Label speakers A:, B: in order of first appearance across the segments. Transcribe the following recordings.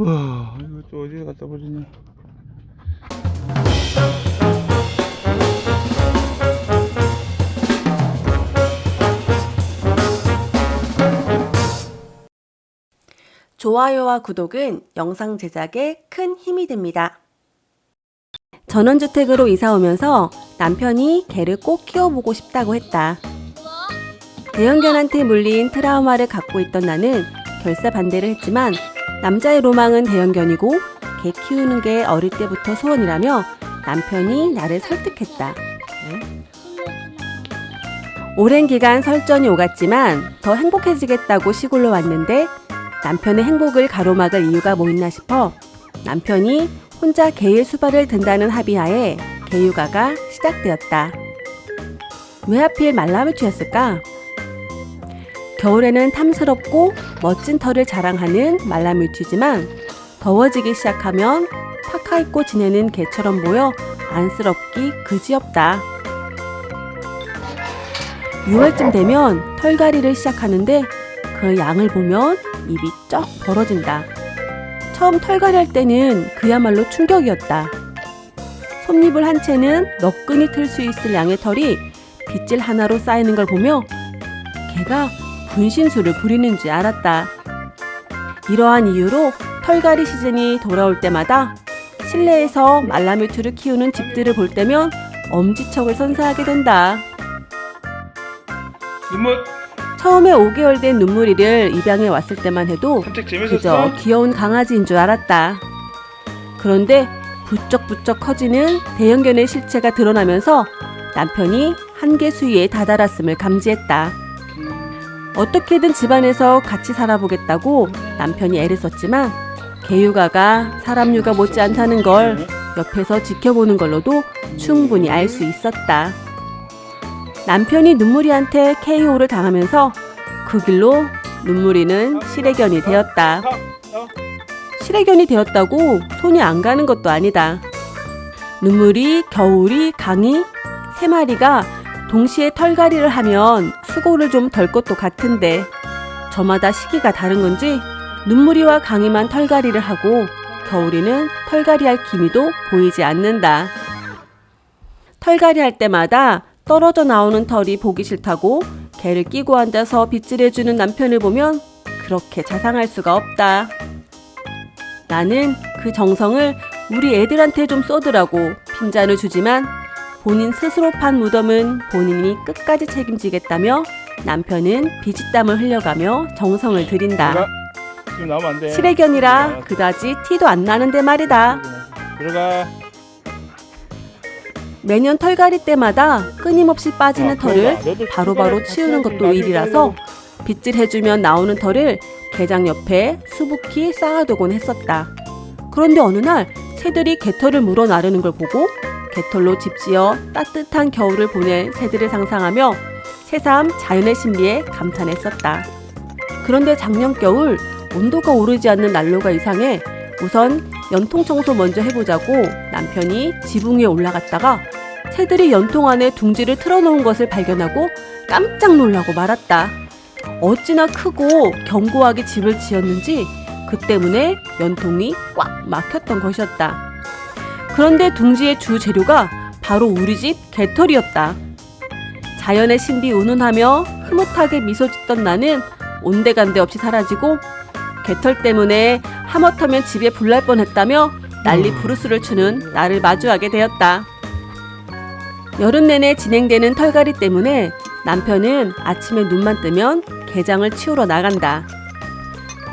A: 와, 이거 또 어디에 갖다 버리냐.
B: 좋아요와 구독은 영상 제작에 큰 힘이 됩니다. 전원주택으로 이사 오면서 남편이 개를 꼭 키워보고 싶다고 했다. 대형견한테 물린 트라우마를 갖고 있던 나는 결사 반대를 했지만 남자의 로망은 대형견이고 개 키우는 게 어릴 때부터 소원이라며 남편이 나를 설득했다. 오랜 기간 설전이 오갔지만 더 행복해지겠다고 시골로 왔는데 남편의 행복을 가로막을 이유가 뭐 있나 싶어 남편이 혼자 개의 수발을 든다는 합의하에 개육아가 시작되었다. 왜 하필 말라뮤트였을까? 겨울에는 탐스럽고 멋진 털을 자랑하는 말라뮤트지만 더워지기 시작하면 파카 입고 지내는 개처럼 보여 안쓰럽기 그지없다. 6월쯤 되면 털갈이를 시작하는데 그 양을 보면 입이 쩍 벌어진다. 처음 털갈이 할 때는 그야말로 충격이었다. 솜잎을 한 채는 너끈히 틀 수 있을 양의 털이 빗질 하나로 쌓이는 걸 보며 개가 분신술을 부리는 줄 알았다. 이러한 이유로 털갈이 시즌이 돌아올 때마다 실내에서 말라뮤트를 키우는 집들을 볼 때면 엄지척을 선사하게 된다.
A: 눈물
B: 처음에 5개월 된 눈물이를 입양해 왔을 때만 해도
A: 산책
B: 그저
A: 재밌었어?
B: 귀여운 강아지인 줄 알았다. 그런데 부쩍부쩍 커지는 대형견의 실체가 드러나면서 남편이 한계 수위에 다다랐음을 감지했다. 어떻게든 집안에서 같이 살아보겠다고 남편이 애를 썼지만 개육아가 사람 육아 못지 않다는 걸 옆에서 지켜보는 걸로도 충분히 알 수 있었다. 남편이 눈물이한테 KO를 당하면서 그 길로 눈물이는 실외견이 되었다. 실외견이 되었다고 손이 안 가는 것도 아니다. 눈물이, 겨울이, 강이 세 마리가 동시에 털갈이를 하면 수고를 좀 덜 것도 같은데 저마다 시기가 다른 건지 눈물이와 강이만 털갈이를 하고 겨울이는 털갈이할 기미도 보이지 않는다. 털갈이 할 때마다 떨어져 나오는 털이 보기 싫다고 개를 끼고 앉아서 빗질해주는 남편을 보면 그렇게 자상할 수가 없다. 나는 그 정성을 우리 애들한테 좀 쏘더라고 핀잔을 주지만 본인 스스로 판 무덤은 본인이 끝까지 책임지겠다며 남편은 비지땀을 흘려가며 정성을 들인다.
A: 지금 나오면 안 돼.
B: 실외견이라 그다지 티도 안 나는데 말이다.
A: 들어가.
B: 매년 털갈이 때마다 끊임없이 빠지는 털을 바로바로 치우는 것도 일이라서 빗질해주면 나오는 털을 개장 옆에 수북히 쌓아두곤 했었다. 그런데 어느 날 새들이 개털을 물어 나르는 걸 보고 개털로 집지어 따뜻한 겨울을 보낼 새들을 상상하며 새삼 자연의 신비에 감탄했었다. 그런데 작년 겨울 온도가 오르지 않는 난로가 이상해 우선 연통 청소 먼저 해보자고 남편이 지붕 위에 올라갔다가 새들이 연통 안에 둥지를 틀어놓은 것을 발견하고 깜짝 놀라고 말았다. 어찌나 크고 견고하게 집을 지었는지 그 때문에 연통이 꽉 막혔던 것이었다. 그런데 둥지의 주 재료가 바로 우리 집 개털이었다. 자연의 신비 운운하며 흐뭇하게 미소 짓던 나는 온데간데 없이 사라지고 개털 때문에 하마터면 집에 불날 뻔했다며 난리 부르스를 추는 나를 마주하게 되었다. 여름 내내 진행되는 털갈이 때문에 남편은 아침에 눈만 뜨면 개장을 치우러 나간다.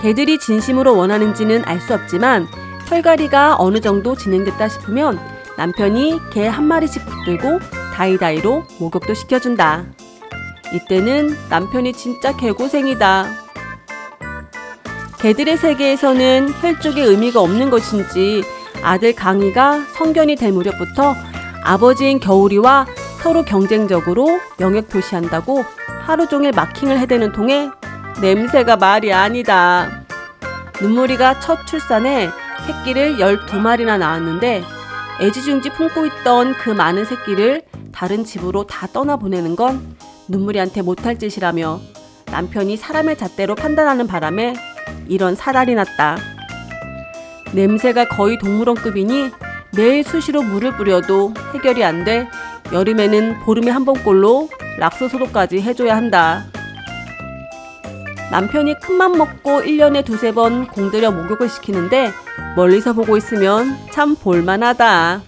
B: 개들이 진심으로 원하는지는 알 수 없지만 털갈이가 어느 정도 진행됐다 싶으면 남편이 개 한 마리씩 붙들고 다이다이로 목욕도 시켜준다. 이때는 남편이 진짜 개고생이다. 개들의 세계에서는 혈족의 의미가 없는 것인지 아들 강희가 성견이 될 무렵부터 아버지인 겨울이와 서로 경쟁적으로 영역 표시한다고 하루 종일 마킹을 해대는 통에 냄새가 말이 아니다. 눈물이가 첫 출산에 새끼를 12마리나 낳았는데 애지중지 품고 있던 그 많은 새끼를 다른 집으로 다 떠나보내는 건 눈물이한테 못할 짓이라며 남편이 사람의 잣대로 판단하는 바람에 이런 사달이 났다. 냄새가 거의 동물원급이니 매일 수시로 물을 뿌려도 해결이 안 돼 여름에는 보름에 한 번꼴로 락스 소독까지 해줘야 한다. 남편이 큰맘 먹고 1년에 두세 번 공들여 목욕을 시키는데 멀리서 보고 있으면 참 볼만하다.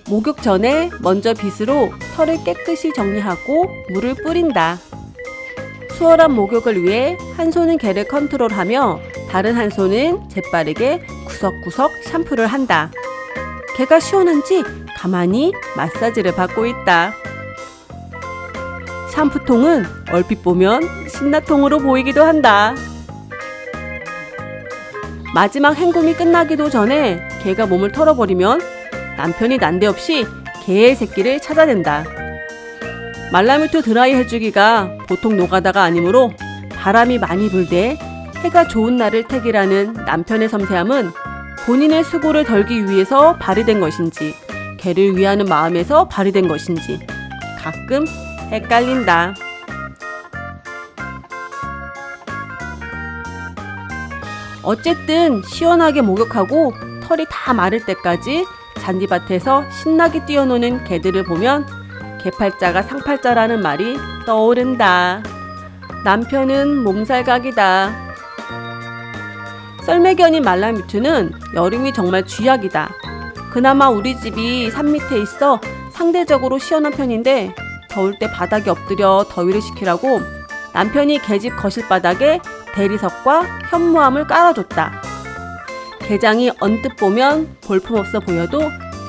B: 목욕 전에 먼저 빗으로 털을 깨끗이 정리하고 물을 뿌린다. 수월한 목욕을 위해 한 손은 개를 컨트롤하며 다른 한 손은 재빠르게 구석구석 샴푸를 한다. 개가 시원한지 가만히 마사지를 받고 있다. 샴푸통은 얼핏 보면 신라통으로 보이기도 한다. 마지막 헹굼이 끝나기도 전에 개가 몸을 털어버리면 남편이 난데없이 개의 새끼를 찾아낸다. 말라뮤트 드라이 해주기가 보통 노가다가 아니므로 바람이 많이 불 때 해가 좋은 날을 택이라는 남편의 섬세함은 본인의 수고를 덜기 위해서 발휘된 것인지 개를 위하는 마음에서 발휘된 것인지 가끔 헷갈린다. 어쨌든 시원하게 목욕하고 털이 다 마를 때까지 잔디밭에서 신나게 뛰어노는 개들을 보면 개팔자가 상팔자라는 말이 떠오른다. 남편은 몸살각이다. 썰매견인 말라뮤트는 여름이 정말 쥐약이다. 그나마 우리 집이 산 밑에 있어 상대적으로 시원한 편인데 더울 때 바닥에 엎드려 더위를 식히라고 남편이 개집 거실 바닥에 대리석과 현무암을 깔아줬다. 개장이 언뜻 보면 볼품없어 보여도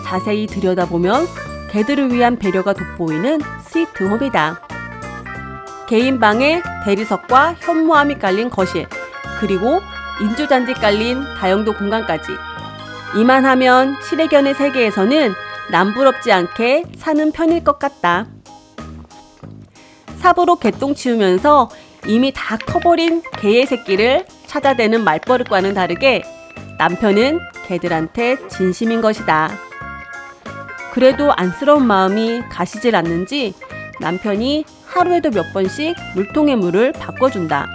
B: 자세히 들여다보면 개들을 위한 배려가 돋보이는 스위트홈이다. 개인 방에 대리석과 현무암이 깔린 거실, 그리고 인조잔디 깔린 다용도 공간까지. 이만하면 실외견의 세계에서는 남부럽지 않게 사는 편일 것 같다. 삽으로 개똥 치우면서 이미 다 커버린 개의 새끼를 찾아대는 말버릇과는 다르게 남편은 개들한테 진심인 것이다. 그래도 안쓰러운 마음이 가시질 않는지 남편이 하루에도 몇 번씩 물통에 물을 바꿔준다.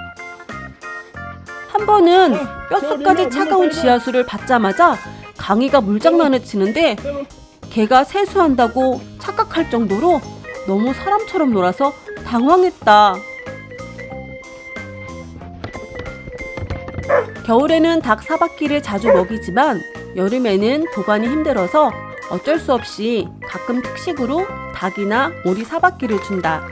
B: 한 번은 뼛속까지 차가운 지하수를 받자마자 강이가 물장난을 치는데 개가 세수한다고 착각할 정도로 너무 사람처럼 놀아서 당황했다. 겨울에는 닭 4바퀴를 자주 먹이지만 여름에는 보관이 힘들어서 어쩔 수 없이 가끔 특식으로 닭이나 오리 4바퀴를 준다.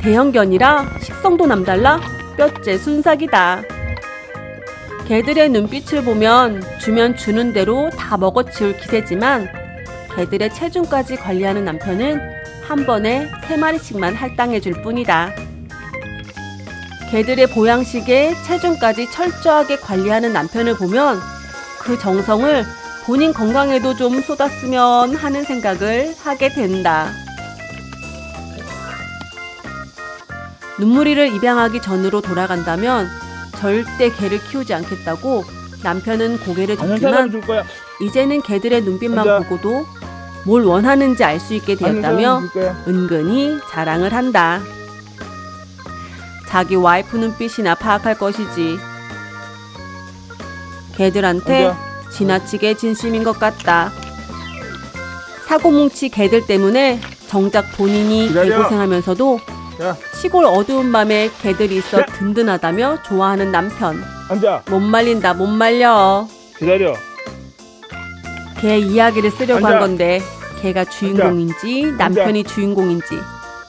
B: 대형견이라 식성도 남달라 뼈째 순삭이다. 개들의 눈빛을 보면 주면 주는 대로 다 먹어치울 기세지만 개들의 체중까지 관리하는 남편은 한 번에 3마리씩만 할당해줄 뿐이다. 개들의 보양식에 체중까지 철저하게 관리하는 남편을 보면 그 정성을 본인 건강에도 좀 쏟았으면 하는 생각을 하게 된다. 눈무리를 입양하기 전으로 돌아간다면 절대 개를 키우지 않겠다고 남편은 고개를 젓지만 이제는 개들의 눈빛만
A: 앉아.
B: 보고도 뭘 원하는지 알 수 있게 되었다며 은근히 자랑을 한다. 자기 와이프 눈빛이나 파악할 것이지. 개들한테
A: 앉아.
B: 지나치게 진심인 것 같다. 사고뭉치 개들 때문에 정작 본인이
A: 기다려.
B: 개고생하면서도
A: 야,
B: 시골 어두운 밤에 개들이 있어
A: 야.
B: 든든하다며 좋아하는 남편.
A: 앉아.
B: 못 말린다 못 말려.
A: 기다려.
B: 개 이야기를 쓰려고
A: 앉아.
B: 한 건데 개가 주인공인지 남편이 주인공인지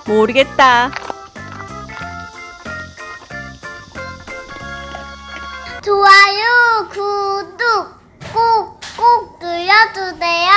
B: 모르겠다.
C: 좋아요, 구독 꼭 눌러주세요.